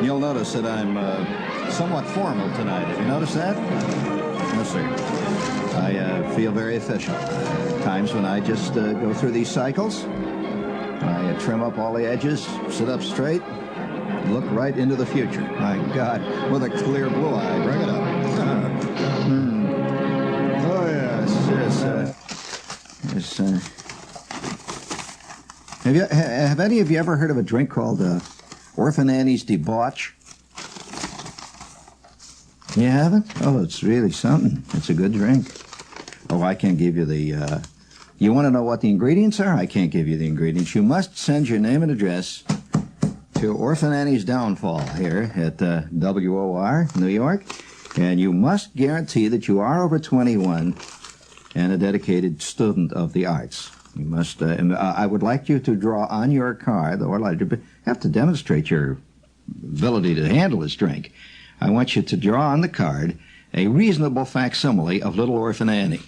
You'll notice that I'm somewhat formal tonight. Have you noticed that? No, sir. I feel very official. Times when I just go through these cycles. I trim up all the edges, sit up straight, look right into the future. My God, with a clear blue eye. Bring it up. Oh, yes. Have any of you ever heard of a drink called Orphan Annie's Debauch? You haven't? Oh, it's really something. It's a good drink. Oh, I can't give you the... You want to know what the ingredients are? I can't give you the ingredients. You must send your name and address to Orphan Annie's Downfall here at WOR, New York. And you must guarantee that you are over 21 and a dedicated student of the arts. You must, I would like you to draw on your card, or you have to demonstrate your ability to handle this drink. I want you to draw on the card a reasonable facsimile of Little Orphan Annie.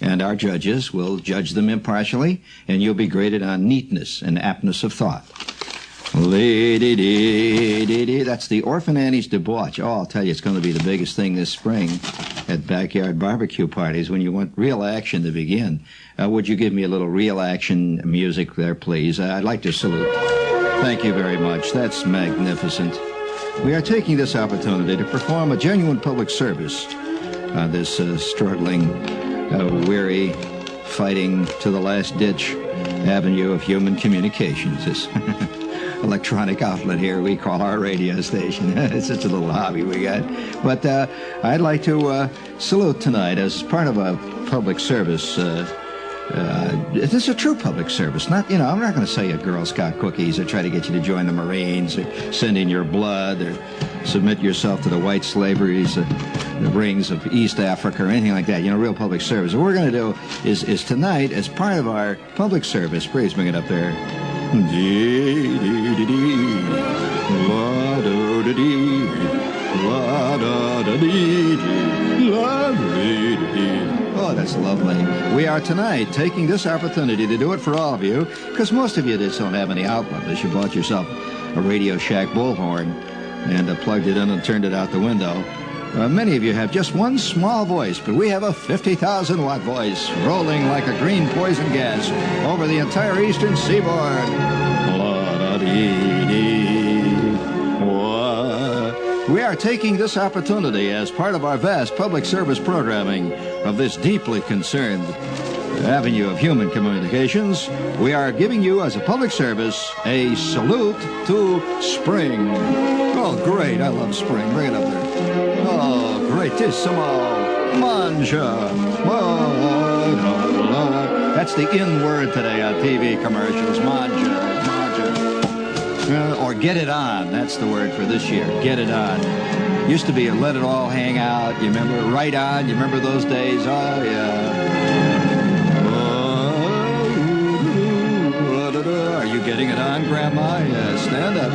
And our judges will judge them impartially, and you'll be graded on neatness and aptness of thought. That's the Orphan Annie's Debauch. Oh, I'll tell you, it's going to be the biggest thing this spring at backyard barbecue parties when you want real action to begin. Would you give me a little real action music there, please? I'd like to salute. Thank you very much. That's magnificent. We are taking this opportunity to perform a genuine public service on this struggling, weary, fighting to the last ditch avenue of human communications. This electronic outlet here we call our radio station. It's such a little hobby we got. But I'd like to salute tonight as part of a public service. This is a true public service. Not, I'm not going to sell you Girl Scout cookies or try to get you to join the Marines or send in your blood or submit yourself to the white slaveries, the rings of East Africa or anything like that. Real public service. What we're going to do is tonight, as part of our public service, please bring it up there. Oh, that's lovely. We are tonight taking this opportunity to do it for all of you, because most of you just don't have any outlet unless you bought yourself a Radio Shack bullhorn and plugged it in and turned it out the window. Many of you have just one small voice, but we have a 50,000-watt voice rolling like a green poison gas over the entire eastern seaboard. We are taking this opportunity as part of our vast public service programming of this deeply concerned avenue of human communications. We are giving you, as a public service, a salute to spring. Oh, great. I love spring. Bring it up there. Oh, greatissimo. Manja. That's the in word today on TV commercials. Manja. Or get it on. That's the word for this year. Get it on. Used to be a let it all hang out. You remember? Right on. You remember those days? Oh, yeah. Are you getting it on, Grandma? Yeah, stand up.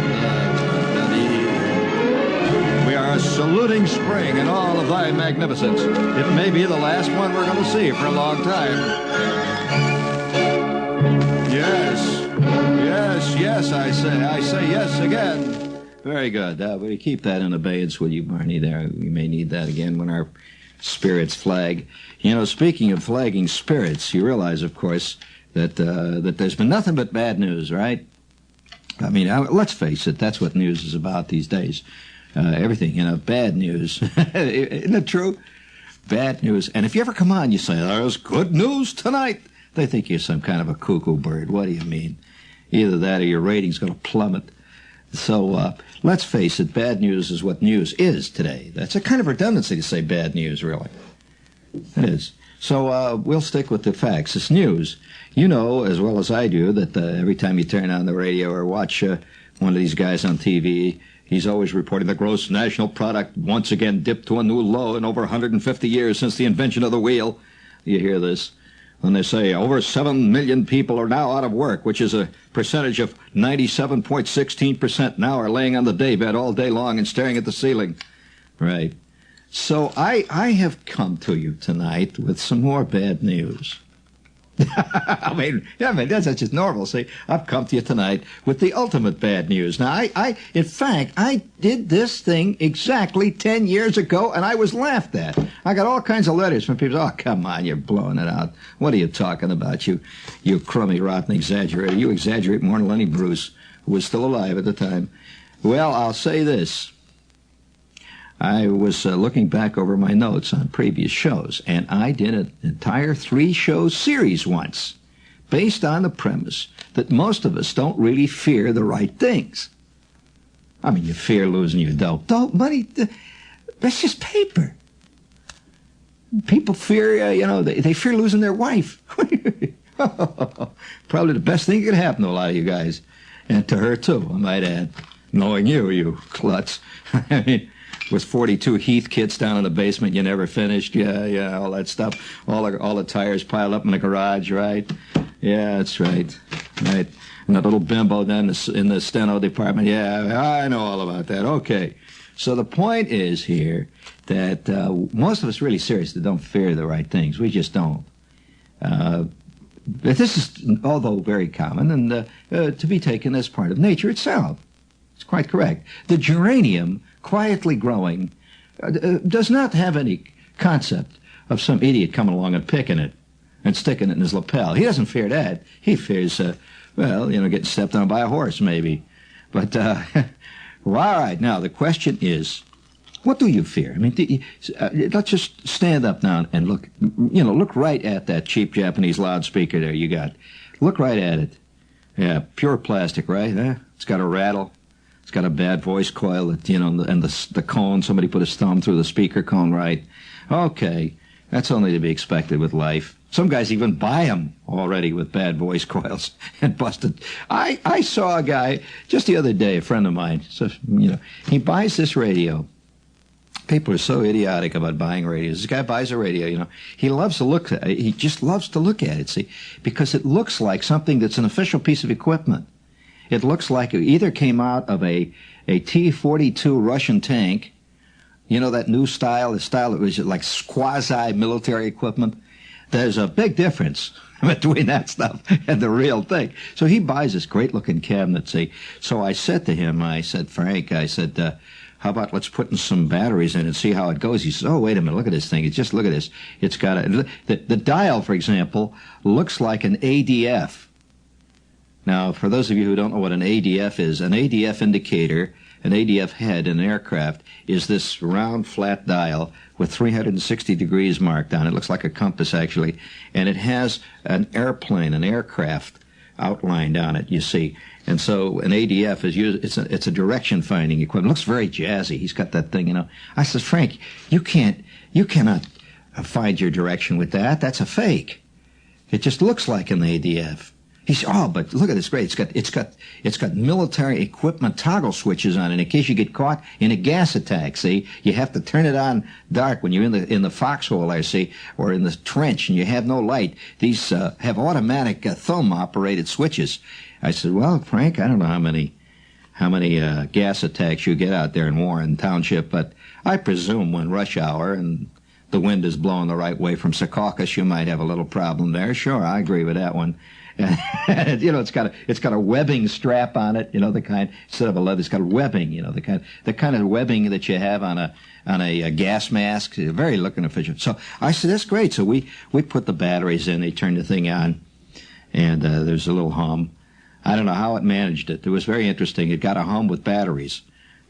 We are saluting spring in all of thy magnificence. It may be the last one we're going to see for a long time. Yes, I say yes again. Very good. Will you keep that in abeyance, will you, Barney, there? We may need that again when our spirits flag. Speaking of flagging spirits, you realize, of course, that there's been nothing but bad news, right? I mean, let's face it, that's what news is about these days. Everything, bad news. Isn't it true? Bad news. And if you ever come on, you say, there's good news tonight. They think you're some kind of a cuckoo bird. What do you mean? Either that or your rating's going to plummet. So let's face it, bad news is what news is today. That's a kind of redundancy to say bad news, really. It is. So we'll stick with the facts. It's news. You know as well as I do that every time you turn on the radio or watch one of these guys on TV, he's always reporting the gross national product once again dipped to a new low in over 150 years since the invention of the wheel. You hear this? When they say over 7 million people are now out of work, which is a percentage of 97.16% now are laying on the daybed all day long and staring at the ceiling. Right. So I have come to you tonight with some more bad news. I mean, that's just normal. See, I've come to you tonight with the ultimate bad news. Now, in fact, I did this thing exactly 10 years ago, and I was laughed at. I got all kinds of letters from people. Oh, come on, you're blowing it out. What are you talking about, you crummy, rotten exaggerator? You exaggerate more than Lenny Bruce, who was still alive at the time. Well, I'll say this. I was looking back over my notes on previous shows, and I did an entire 3-show series once, based on the premise that most of us don't really fear the right things. I mean, you fear losing your dope. Dope money, that's just paper. People fear, they fear losing their wife. Probably the best thing that could happen to a lot of you guys, and to her too, I might add, knowing you klutz. I mean, with 42 Heath kits down in the basement you never finished. Yeah, all that stuff. All the tires piled up in the garage, right? Yeah, that's right. Right. And that little bimbo down in the steno department. Yeah, I know all about that. Okay. So the point is here that most of us really seriously don't fear the right things. We just don't. This is, although very common, and to be taken as part of nature itself. It's quite correct. The geranium, quietly growing, does not have any concept of some idiot coming along and picking it and sticking it in his lapel. He doesn't fear that. He fears, getting stepped on by a horse, maybe. But, well, all right, now the question is, what do you fear? I mean, let's just stand up now and look, look right at that cheap Japanese loudspeaker there you got. Look right at it. Yeah, pure plastic, right? It's got a rattle. It's got a bad voice coil, that, and the cone, somebody put his thumb through the speaker cone, right? Okay, that's only to be expected with life. Some guys even buy them already with bad voice coils and busted. I saw a guy just the other day, a friend of mine, so, he buys this radio. People are so idiotic about buying radios. This guy buys a radio, he loves to look at it. He just loves to look at it, see, because it looks like something that's an official piece of equipment. It looks like it either came out of a T-42 Russian tank, that new style, the style that was like quasi-military equipment. There's a big difference between that stuff and the real thing. So he buys this great-looking cabinet, see. So I said to him, Frank, how about let's put in some batteries in and see how it goes? He says, oh, wait a minute, look at this thing. Look at this. It's got the dial, for example, looks like an ADF. Now, for those of you who don't know what an ADF is, an ADF indicator, an ADF head in an aircraft, is this round, flat dial with 360 degrees marked on it. It looks like a compass, actually. And it has an airplane, an aircraft outlined on it, you see. And so an ADF is used, it's a direction-finding equipment. It looks very jazzy. He's got that thing, I said, Frank, you cannot find your direction with that. That's a fake. It just looks like an ADF. He said, oh, but look at this, great. It's got military equipment toggle switches on it in case you get caught in a gas attack, see? You have to turn it on dark when you're in the foxhole there, see, or in the trench and you have no light. These have automatic thumb-operated switches. I said, well, Frank, I don't know how many gas attacks you get out there in Warren Township, but I presume when rush hour and the wind is blowing the right way from Secaucus, you might have a little problem there. Sure, I agree with that one. It's got a webbing strap on it, the kind, instead of a leather, it's got webbing, the kind of webbing that you have on a gas mask. Very looking efficient. So I said, that's great. So we put the batteries in, they turned the thing on, and there's a little hum. I don't know how it managed it. It was very interesting. It got a hum with batteries.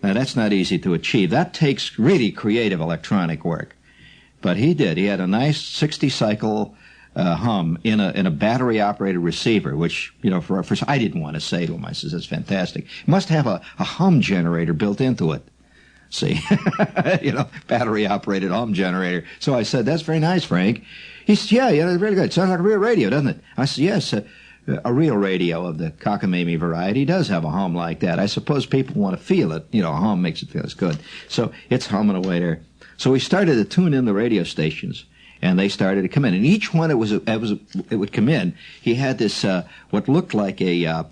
Now, that's not easy to achieve. That takes really creative electronic work. But he did. He had a nice 60-cycle hum in a battery-operated receiver, which, for I didn't want to say to him. I says, that's fantastic. It must have a hum generator built into it. See, battery-operated hum generator. So I said, that's very nice, Frank. He said, yeah, that's really good. It sounds like a real radio, doesn't it? I said, yes, a real radio of the cockamamie variety does have a hum like that. I suppose people want to feel it. A hum makes it feel as good. So it's humming away there. So we started to tune in the radio stations, and they started to come in. And each one it would come in. He had this what looked like it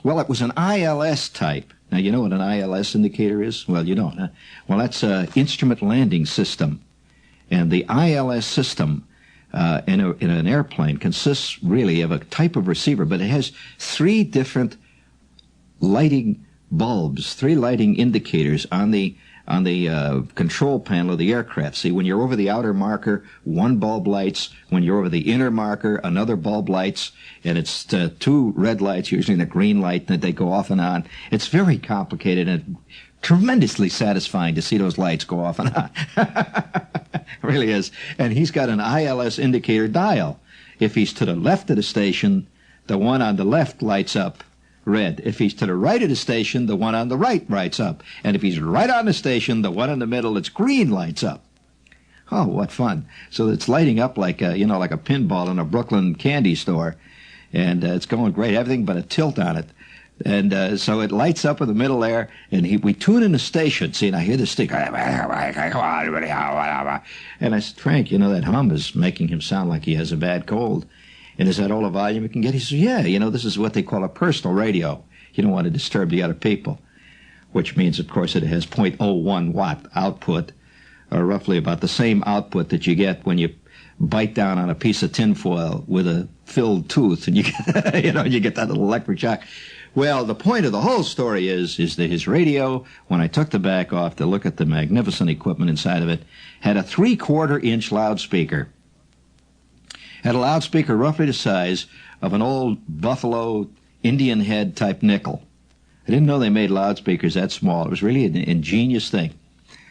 was an ILS type. Now, you know what an ILS indicator is? Well, you don't, huh? Well, that's Instrument Landing System. And the ILS system in an airplane consists really of a type of receiver, but it has 3 different lighting bulbs, 3 lighting indicators on the control panel of the aircraft. See, when you're over the outer marker, 1 bulb lights. When you're over the inner marker, another bulb lights. And it's 2 red lights, usually the green light, that they go off and on. It's very complicated and tremendously satisfying to see those lights go off and on. It really is. And he's got an ILS indicator dial. If he's to the left of the station, the one on the left lights up red. If he's to the right of the station, the one on the right lights up. And if he's right on the station, the one in the middle, it's green, lights up. Oh, what fun. So it's lighting up like a, like a pinball in a Brooklyn candy store. And it's going great. Everything but a tilt on it. And so it lights up in the middle there, and we tune in the station. See, and I hear the stick. And I said, Frank, that hum is making him sound like he has a bad cold. And is that all the volume you can get? He says, yeah, this is what they call a personal radio. You don't want to disturb the other people, which means, of course, it has 0.01 watt output, or roughly about the same output that you get when you bite down on a piece of tinfoil with a filled tooth, and you get, you get that little electric shock. Well, the point of the whole story is that his radio, when I took the back off to look at the magnificent equipment inside of it, had a 3/4-inch loudspeaker. Had a loudspeaker roughly the size of an old Buffalo Indian head type nickel. I didn't know they made loudspeakers that small. It was really an ingenious thing,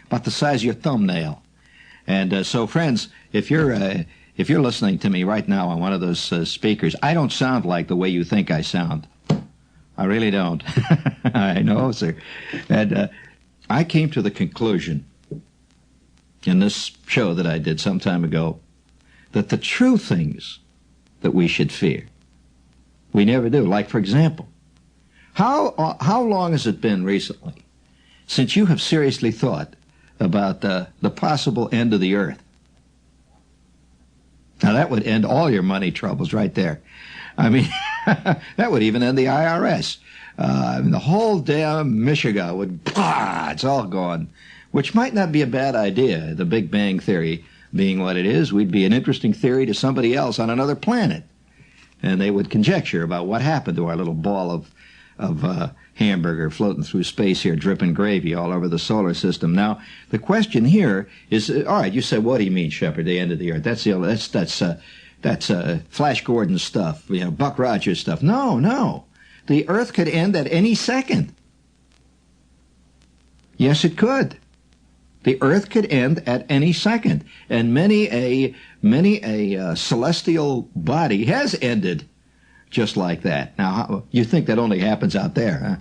about the size of your thumbnail. And so, friends, if you're listening to me right now on one of those speakers, I don't sound like the way you think I sound. I really don't. I know, sir. And I came to the conclusion in this show that I did some time ago that the true things that we should fear, we never do. Like, for example, how long has it been recently since you have seriously thought about the possible end of the earth? Now, that would end all your money troubles right there. I mean, that would even end the IRS. The whole damn Michigan would, it's all gone, which might not be a bad idea, the Big Bang Theory being what it is. We'd be an interesting theory to somebody else on another planet. And they would conjecture about what happened to our little ball of hamburger floating through space here, dripping gravy all over the solar system. Now, the question here is, all right, you said, what do you mean, Shepard, the end of the earth? That's Flash Gordon stuff, Buck Rogers stuff. No. The earth could end at any second. Yes, it could. The earth could end at any second. And many a celestial body has ended just like that. Now, you think that only happens out there, huh?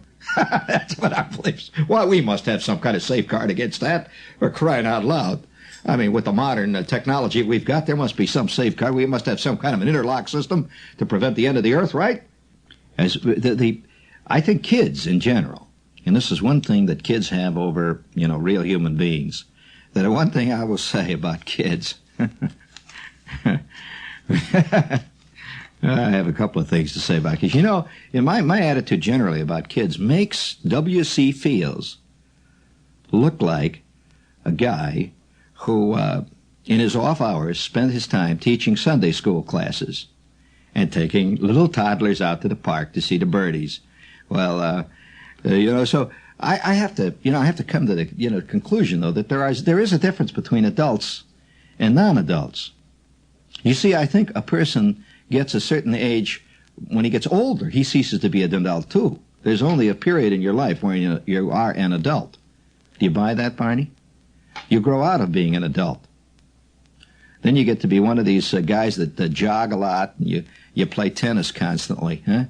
That's what I believe. Well, we must have some kind of safeguard against that. We're crying out loud. I mean, with the modern technology we've got, there must be some safeguard. We must have some kind of an interlock system to prevent the end of the earth, right? I think kids in general, and this is one thing that kids have over, real human beings, that one thing I will say about kids, I have a couple of things to say about kids. In my attitude generally about kids makes W.C. Fields look like a guy who, in his off hours, spent his time teaching Sunday school classes and taking little toddlers out to the park to see the birdies. Well, so I have to come to the conclusion though that there is a difference between adults and non-adults. You see, I think a person gets a certain age when he gets older. He ceases to be an adult too. There's only a period in your life where you are an adult. Do you buy that, Barney? You grow out of being an adult. Then you get to be one of these guys that jog a lot, and you play tennis constantly, huh?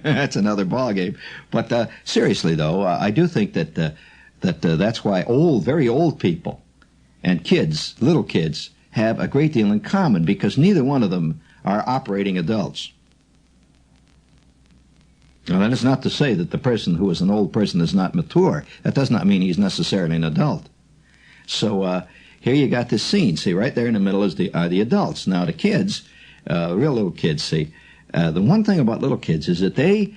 That's another ballgame. But seriously, though, I do think that that's why very old people and kids, little kids, have a great deal in common, because neither one of them are operating adults. Now, that is not to say that the person who is an old person is not mature. That does not mean he's necessarily an adult. So here you got this scene. See, right there in the middle are the adults. Now, the kids, real little kids, see, the one thing about little kids is that they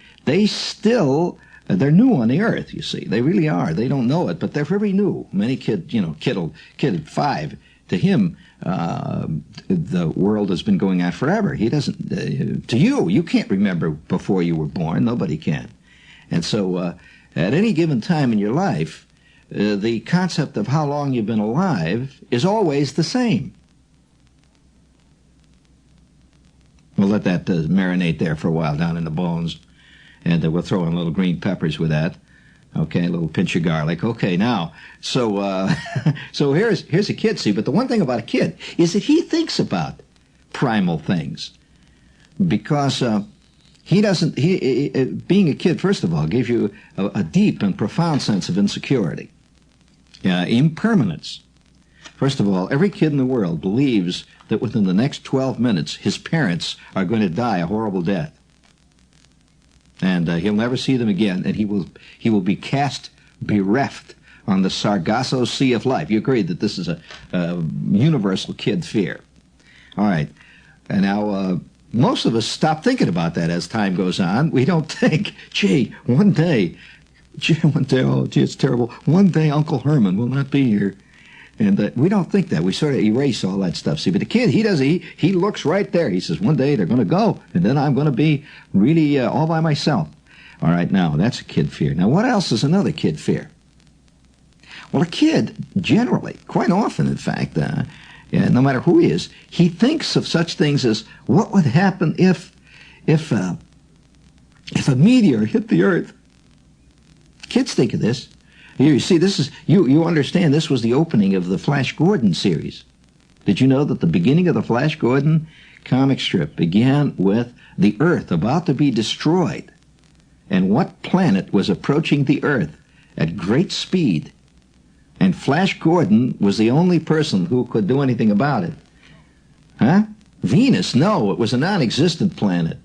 still, they're new on the earth, you see. They really are. They don't know it, but they're very new. Many kid 5, to him, the world has been going on forever. He doesn't, to you can't remember before you were born. Nobody can. And so at any given time in your life, the concept of how long you've been alive is always the same. We'll let that marinate there for a while down in the bones, and we'll throw in little green peppers with that. Okay, a little pinch of garlic. Okay, now, so so here's a kid, see, but the one thing about a kid is that he thinks about primal things, because he doesn't, being a kid, first of all, gives you a deep and profound sense of insecurity, impermanence. First of all, every kid in the world believes that within the next 12 minutes, his parents are going to die a horrible death. And he'll never see them again, and he will be cast bereft on the Sargasso Sea of life. You agree that this is a universal kid fear. All right. And now, most of us stop thinking about that as time goes on. We don't think, one day, oh, gee, it's terrible. One day Uncle Herman will not be here. And we don't think that. We sort of erase all that stuff. See, but the kid, he looks right there. He says, one day they're going to go, and then I'm going to be really all by myself. All right, now, that's a kid fear. Now, what else is another kid fear? Well, a kid, generally, quite often, in fact, no matter who he is, he thinks of such things as, what would happen if a meteor hit the Earth? Kids think of this. You see, this is, you understand this was the opening of the Flash Gordon series. Did you know that the beginning of the Flash Gordon comic strip began with the Earth about to be destroyed, and what planet was approaching the Earth at great speed? And Flash Gordon was the only person who could do anything about it. Huh? Venus? No, it was a non-existent planet.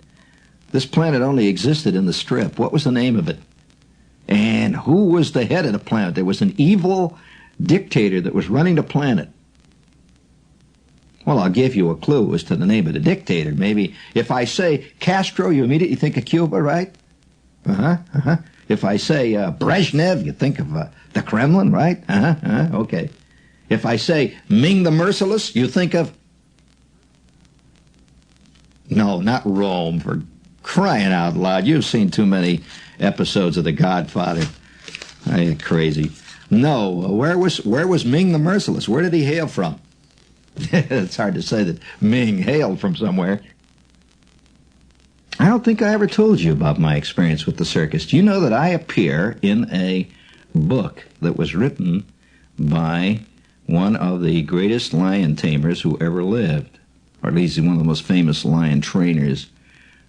This planet only existed in the strip. What was the name of it? And who was the head of the planet? There was an evil dictator that was running the planet. Well, I'll give you a clue as to the name of the dictator. Maybe if I say Castro, you immediately think of Cuba, right? If I say Brezhnev, you think of the Kremlin, right? Okay. If I say Ming the Merciless, you think of... No, not Rome, for crying out loud. You've seen too many episodes of The Godfather. You're crazy. No, where was Ming the Merciless? Where did he hail from? It's hard to say that Ming hailed from somewhere. I don't think I ever told you about my experience with the circus. Do you know that I appear in a book that was written by one of the greatest lion tamers who ever lived, or at least one of the most famous lion trainers?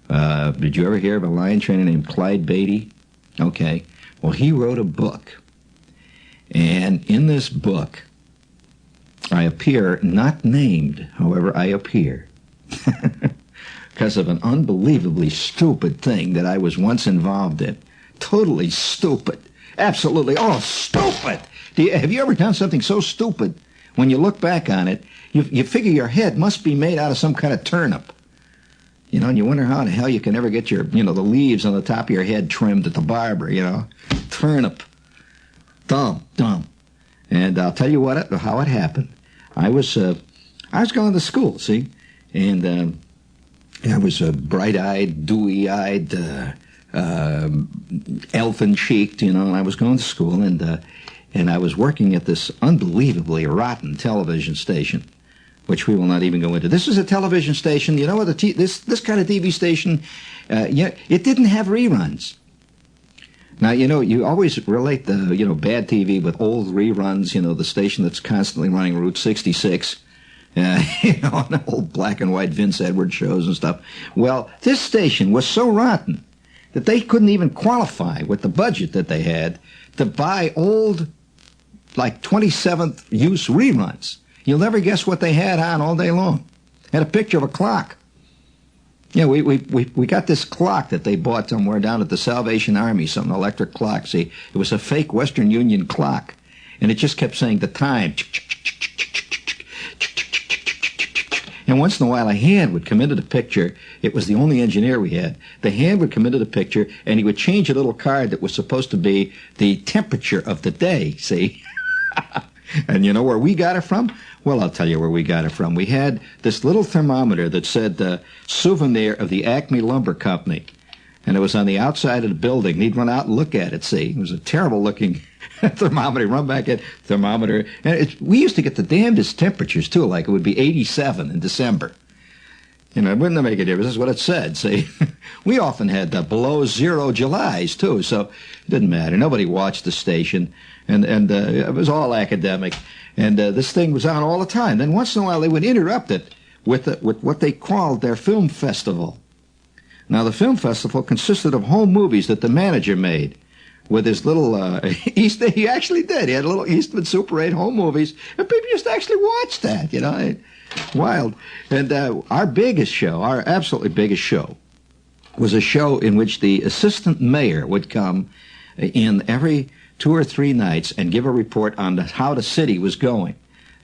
Did you ever hear of a lion trainer named Clyde Beatty? Okay. Well, he wrote a book. And in this book, I appear not named, however, I appear. Because of an unbelievably stupid thing that I was once involved in. Totally stupid. Absolutely. Oh, stupid! Have you ever done something so stupid, when you look back on it, you figure your head must be made out of some kind of turnip? You know, and you wonder how in the hell you can ever get your, the leaves on the top of your head trimmed at the barber, Turnip. Dumb. And I'll tell you how it happened. I was going to school, see? And I was bright-eyed, dewy-eyed, elfin-cheeked, and I was going to school, and I was working at this unbelievably rotten television station, which we will not even go into. This is a television station. You know what? This kind of TV station, it didn't have reruns. Now, you always relate the, bad TV with old reruns, the station that's constantly running Route 66, the old black and white Vince Edwards shows and stuff. Well, this station was so rotten that they couldn't even qualify with the budget that they had to buy old, like 27th use reruns. You'll never guess what they had on all day long. Had a picture of a clock. Yeah, we got this clock that they bought somewhere down at the Salvation Army, some electric clock. See, it was a fake Western Union clock, and it just kept saying the time. And once in a while, a hand would come into the picture. It was the only engineer we had. The hand would come into the picture, and he would change a little card that was supposed to be the temperature of the day, see? And you know where we got it from? Well, I'll tell you where we got it from. We had this little thermometer that said souvenir of the Acme Lumber Company. And it was on the outside of the building. He'd run out and look at it, see. It was a terrible-looking thermometer. Run back at thermometer. And we used to get the damnedest temperatures, too, like it would be 87 in December. You know, it wouldn't make a difference. That's what it said, see. We often had below zero Julys, too, so it didn't matter. Nobody watched the station, and it was all academic. And this thing was on all the time. Then once in a while they would interrupt it with what they called their film festival. Now, the film festival consisted of home movies that the manager made with his little he actually did. He had little Eastman Super 8 home movies, and people used to actually watch that, you know. Wild. And our biggest show, our absolutely biggest show, was a show in which the assistant mayor would come in every 2 or 3 nights and give a report on how the city was going.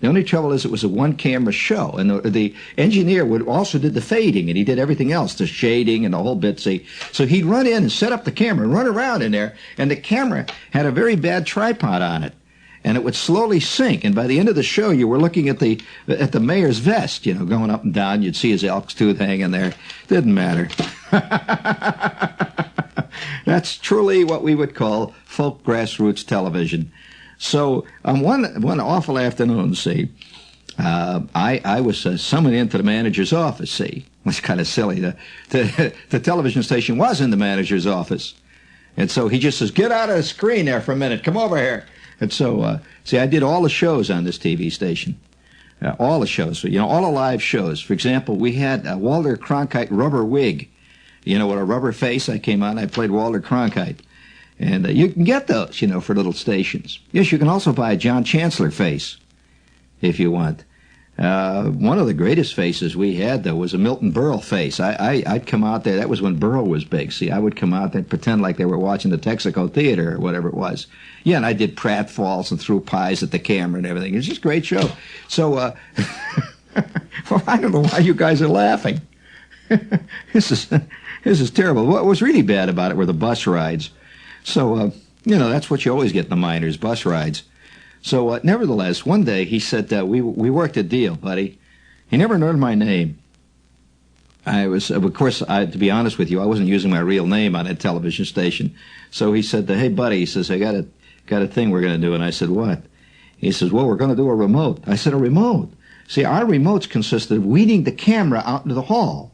The only trouble is it was a one-camera show, and the engineer would also did the fading, and he did everything else, the shading and the whole bit, see. So he'd run in and set up the camera and run around in there, and the camera had a very bad tripod on it, and it would slowly sink, and by the end of the show, you were looking at the mayor's vest, you know, going up and down. You'd see his elk's tooth hanging there. Didn't matter. That's truly what we would call folk grassroots television. So on one awful afternoon, see, I was summoned into the manager's office, see. It was kind of silly. The television station was in the manager's office. And so he just says, get out of the screen there for a minute. Come over here. And so, see, I did all the shows on this TV station. All the shows, you know, all the live shows. For example, we had Walter Cronkite rubber wig. You know, with a rubber face, I came on, I played Walter Cronkite. And you can get those, you know, for little stations. Yes, you can also buy a John Chancellor face, if you want. One of the greatest faces we had, though, was a Milton Berle face. I'd come out there. That was when Berle was big. See, I would come out there and pretend like they were watching the Texaco Theater or whatever it was. Yeah, and I did pratfalls and threw pies at the camera and everything. It was just a great show. So, well, I don't know why you guys are laughing. This is terrible. What was really bad about it were the bus rides. So, you know, that's what you always get in the miners, bus rides. So, nevertheless, one day he said, we worked a deal, buddy. He never learned my name. I was, of course, to be honest with you, I wasn't using my real name on that television station. So he said, hey, buddy, he says, I got a thing we're going to do. And I said, what? He says, well, we're going to do a remote. I said, a remote? See, our remotes consisted of weeding the camera out into the hall.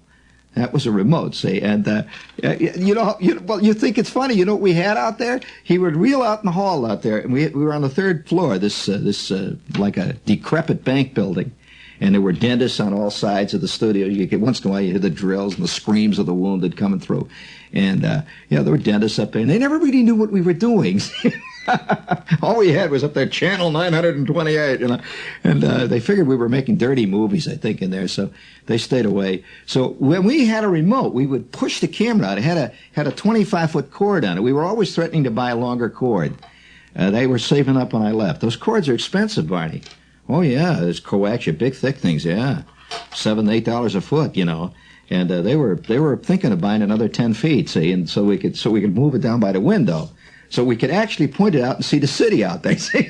That was a remote, see, and well, you think it's funny. You know what we had out there? He would reel out in the hall out there, and we were on the 3rd floor. This like a decrepit bank building, and there were dentists on all sides of the studio. You could once in a while you hear the drills and the screams of the wounded coming through, and there were dentists up there, and they never really knew what we were doing. All we had was up there, channel 928, you know, and they figured we were making dirty movies, I think, in there, so they stayed away. So when we had a remote, we would push the camera out. It had a 25-foot cord on it. We were always threatening to buy a longer cord. They were saving up when I left. Those cords are expensive, Barney. Oh yeah, there's coaxial, big thick things. Yeah, $7, $8 a foot, you know. And they were thinking of buying another 10 feet, see, and so we could move it down by the window. So we could actually point it out and see the city out there, see?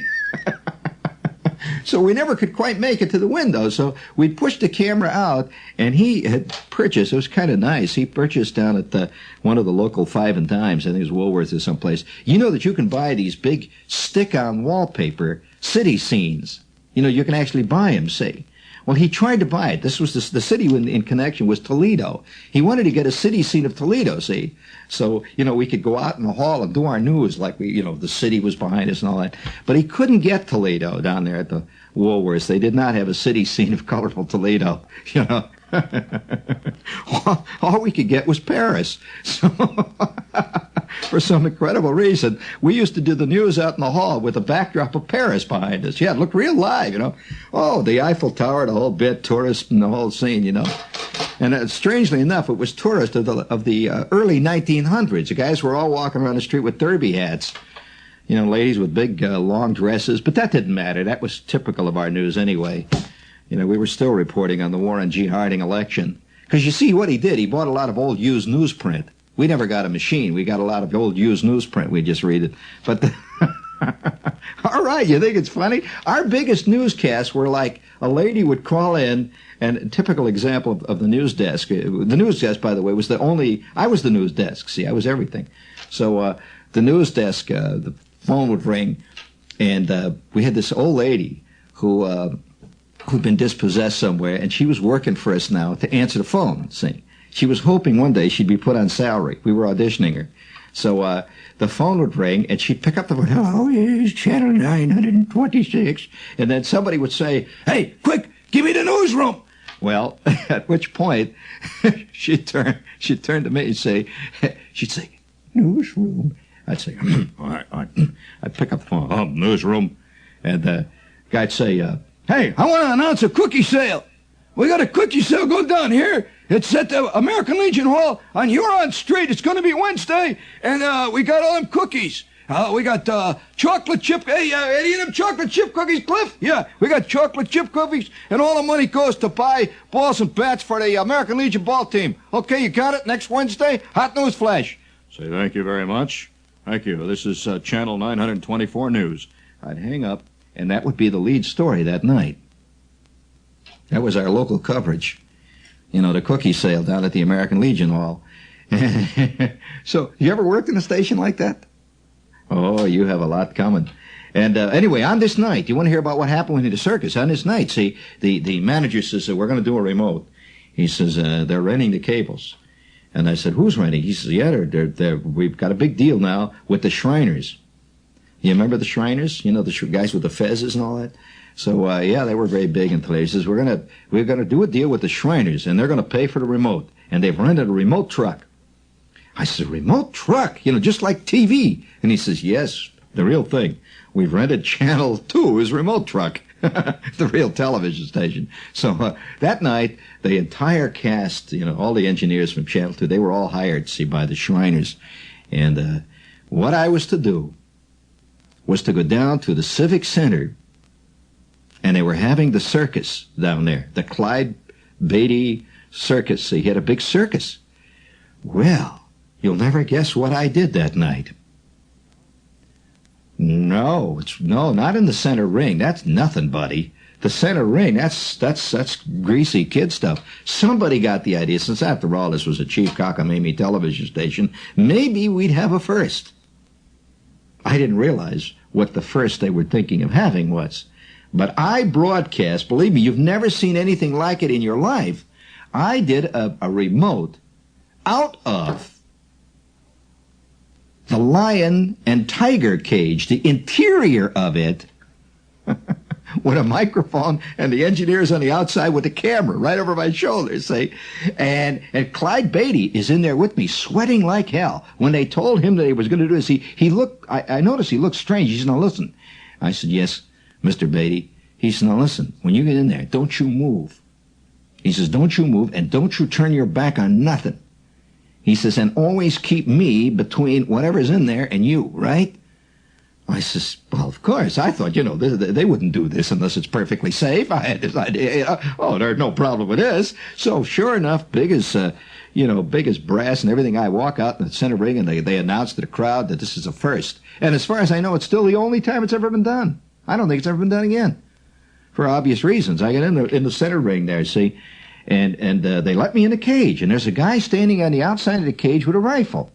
So we never could quite make it to the window. So we pushed the camera out, and he had purchased, it was kind of nice, he purchased down at one of the local 5 and Dimes, I think it was Woolworth or someplace. You know that you can buy these big stick-on wallpaper city scenes. You know, you can actually buy them, see? Well, he tried to buy it. This was the city in connection was Toledo. He wanted to get a city scene of Toledo, see? So, you know, we could go out in the hall and do our news like the city was behind us and all that. But he couldn't get Toledo down there at the Woolworths. They did not have a city scene of colorful Toledo, you know. All we could get was Paris. So, for some incredible reason, we used to do the news out in the hall with a backdrop of Paris behind us. Yeah, it looked real live, you know. Oh, the Eiffel Tower, the whole bit, tourists and the whole scene, you know. And strangely enough, it was tourists of the early 1900s. The guys were all walking around the street with derby hats. You know, ladies with big, long dresses. But that didn't matter. That was typical of our news anyway. You know, we were still reporting on the Warren G. Harding election. Because you see what he did. He bought a lot of old used newsprint. We never got a machine. We got a lot of old used newsprint. We just read it. But All right, you think it's funny? Our biggest newscasts were like a lady would call in, and a typical example of the news desk. The news desk, by the way, was I was the news desk. See, I was everything. So the news desk, the phone would ring, and we had this old lady who'd been dispossessed somewhere, and she was working for us now to answer the phone. See, she was hoping one day she'd be put on salary. We were auditioning her. So the phone would ring, and she'd pick up the phone. Hello, here's Channel 926. And then somebody would say, hey, quick, give me the newsroom. Well, at which point, she'd turn to me and say, she'd say, newsroom. I'd say, all right. I'd pick up the phone, newsroom. And the guy'd say, hey, I want to announce a cookie sale. We got a cookie sale going down here. It's at the American Legion Hall on Huron Street. It's going to be Wednesday, and we got all them cookies. We got chocolate chip. Hey, any of them chocolate chip cookies, Cliff? Yeah, we got chocolate chip cookies, and all the money goes to buy balls and bats for the American Legion ball team. Okay, you got it? Next Wednesday? Hot news flash. Say, thank you very much. Thank you. This is Channel 924 News. I'd hang up, and that would be the lead story that night. That was our local coverage. You know, the cookie sale down at the American Legion Hall. So, you ever worked in a station like that? Oh, you have a lot coming. And anyway, on this night, you want to hear about what happened in the circus? On this night, see, the manager says, we're going to do a remote. He says, they're renting the cables. And I said, who's renting? He says, yeah, we've got a big deal now with the Shriners. You remember the Shriners? You know, the guys with the fezzes and all that? So, yeah, they were very big in today. He says, we're gonna do a deal with the Shriners, and they're going to pay for the remote. And they've rented a remote truck. I said, remote truck? You know, just like TV. And he says, yes, the real thing. We've rented Channel 2's remote truck, the real television station. So that night, the entire cast, you know, all the engineers from Channel 2, they were all hired, see, by the Shriners. And what I was to do was to go down to the Civic Center, and they were having the circus down there, the Clyde Beatty circus. So he had a big circus. Well, you'll never guess what I did that night. No, not in the center ring. That's nothing, buddy. The center ring, that's greasy kid stuff. Somebody got the idea, since after all this was a cheap cockamamie television station, maybe we'd have a first. I didn't realize what the first they were thinking of having was. But I broadcast, believe me, you've never seen anything like it in your life. I did a remote out of the lion and tiger cage, the interior of it, with a microphone and the engineers on the outside with the camera right over my shoulder, see? And Clyde Beatty is in there with me, sweating like hell. When they told him that he was going to do this, he looked, I noticed he looked strange. He said, now listen. I said, yes, Mr. Beatty. He said, now listen, when you get in there, don't you move. He says, don't you move, and don't you turn your back on nothing. He says, and always keep me between whatever's in there and you, right? I says, well, of course. I thought, you know, they wouldn't do this unless it's perfectly safe. I had this idea, there's no problem with this. So sure enough, big as brass and everything, I walk out in the center ring, and they announce to the crowd that this is a first. And as far as I know, it's still the only time it's ever been done. I don't think it's ever been done again, for obvious reasons. I get in the center ring there, see, and they let me in the cage, and there's a guy standing on the outside of the cage with a rifle.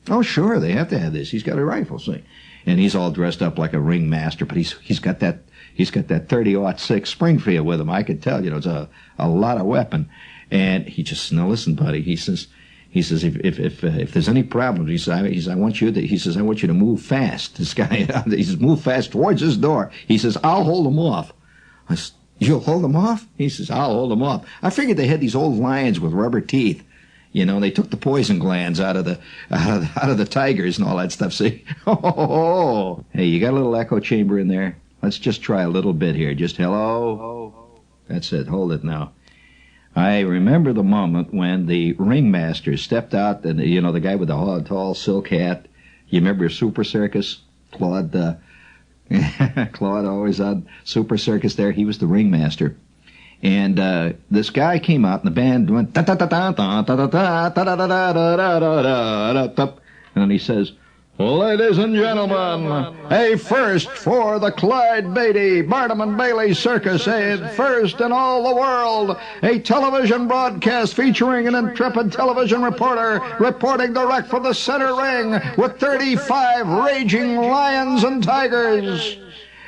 Oh, sure, they have to have this. He's got a rifle, see, and he's all dressed up like a ringmaster, but he's got that 30-06 Springfield with him. I could tell, you know, it's a lot of weapon. And he just, now listen, buddy, he says if there's any problems, he says I want you to move fast. This guy, he says, move fast towards this door. He says, I'll hold them off. I said, you'll hold them off? He says, I'll hold them off. I figured they had these old lions with rubber teeth. You know, they took the poison glands out of the tigers and all that stuff. See? Oh, hey, you got a little echo chamber in there? Let's just try a little bit here. Just hello. That's it. Hold it now. I remember the moment when the ringmaster stepped out, and you know, the guy with the tall silk hat. You remember Super Circus? Claude always on Super Circus there. He was the ringmaster. And this guy came out, and the band went ta ta ta ta ta ta ta ta ta ta ta ta ta ta ta, and then he says, Ladies and gentlemen, a first for the Clyde Beatty Barnum and Bailey Circus, a first in all the world, a television broadcast featuring an intrepid television reporter reporting direct from the center ring with 35 raging lions and tigers.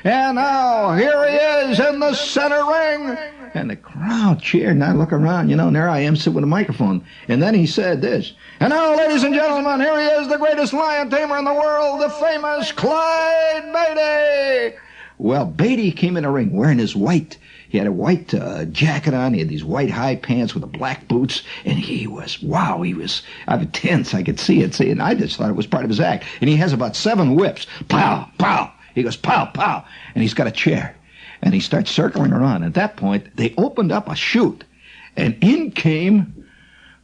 And now, here he is in the center ring. And the crowd cheered, and I look around, and there I am sitting with a microphone. And then he said this, and now, ladies and gentlemen, here he is, the greatest lion tamer in the world, the famous Clyde Beatty. Well, Beatty came in the ring wearing his white, he had a white jacket on, he had these white high pants with the black boots, and he was tense, I could see it, and I just thought it was part of his act. And he has about 7 whips, pow, pow, he goes pow, pow, and he's got a chair. And he starts circling around. At that point, they opened up a chute, and in came,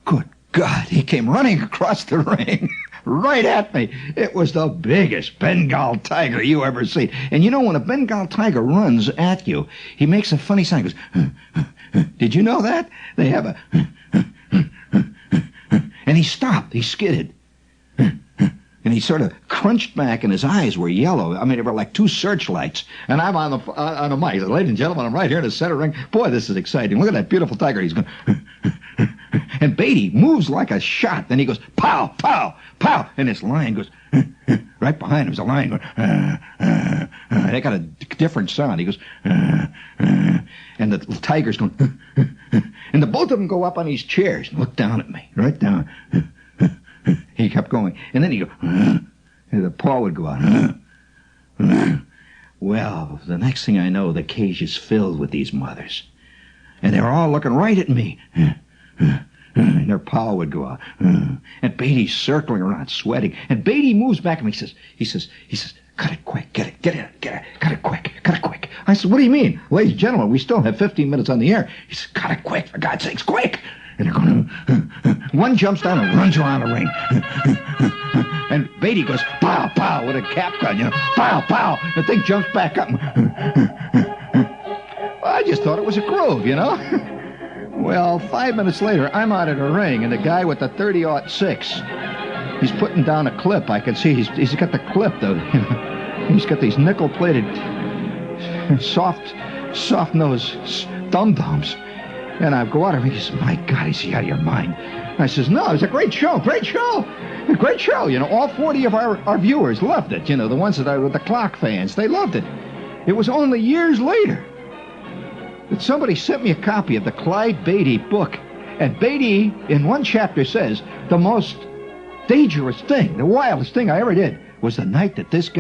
good God, he came running across the ring right at me. It was the biggest Bengal tiger you ever seen. And when a Bengal tiger runs at you, he makes a funny sound. He goes, did you know that? They have a, and he stopped. He skidded. And he sort of crunched back, and his eyes were yellow. I mean, they were like 2 searchlights. And I'm on the mic. Ladies and gentlemen, I'm right here in the center ring. Boy, this is exciting. Look at that beautiful tiger. He's going, and Beatty moves like a shot. Then he goes, pow, pow, pow. And this lion goes, right behind him is a lion going, they got a different sound. He goes, and the tiger's going, and the both of them go up on these chairs and look down at me, right down. He kept going, and then he'd go, and the paw would go out. Well, the next thing I know, the cage is filled with these mothers, and they're all looking right at me, and their paw would go out, and Beatty's circling around, sweating, and Beatty moves back at me. He says, cut it quick, get it, cut it quick. I said, what do you mean? Ladies and gentlemen, we still have 15 minutes on the air. He said, cut it quick, for God's sakes, quick. And they're going, one jumps down and runs around the ring. And Beatty goes, pow, pow, with a cap gun, pow, pow. The thing jumps back up. Well, I just thought it was a groove, Well, 5 minutes later, I'm out of the ring, and the guy with the 30-06, he's putting down a clip. I can see he's got the clip, though. He's got these nickel-plated, soft-nosed dum-dums. And I go out and he says, my God, is he out of your mind? I says, no, it was a great show. All 40 of our viewers loved it. The ones that are the clock fans, they loved it. It was only years later that somebody sent me a copy of the Clyde Beatty book. And Beatty, in one chapter, says, the most dangerous thing, the wildest thing I ever did was the night that this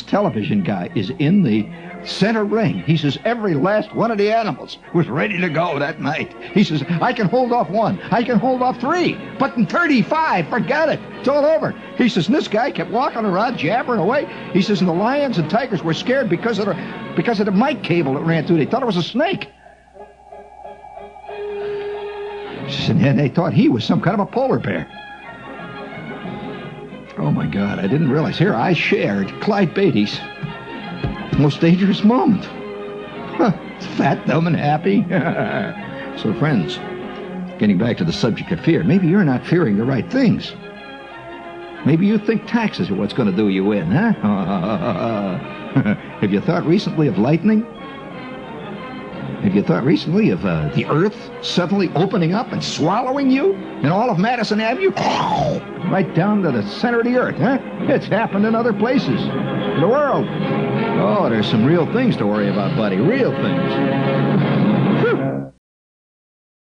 television guy, is in the center ring. He says every last one of the animals was ready to go that night. He says, I can hold off 1, I can hold off 3, but in 35, forget it. It's all over. He says, and this guy kept walking around, jabbering away. He says, and the lions and tigers were scared because of the mic cable that ran through. They thought it was a snake. He says, and they thought he was some kind of a polar bear. Oh, my God, I didn't realize. Here I shared Clyde Beatty's most dangerous moment. Fat, dumb, and happy. So, friends, getting back to the subject of fear, maybe you're not fearing the right things. Maybe you think taxes are what's going to do you in, huh? Have you thought recently of lightning? Have you thought recently of the earth suddenly opening up and swallowing you? And all of Madison Avenue? Right down to the center of the earth, huh? It's happened in other places in the world. Oh, there's some real things to worry about, buddy. Real things.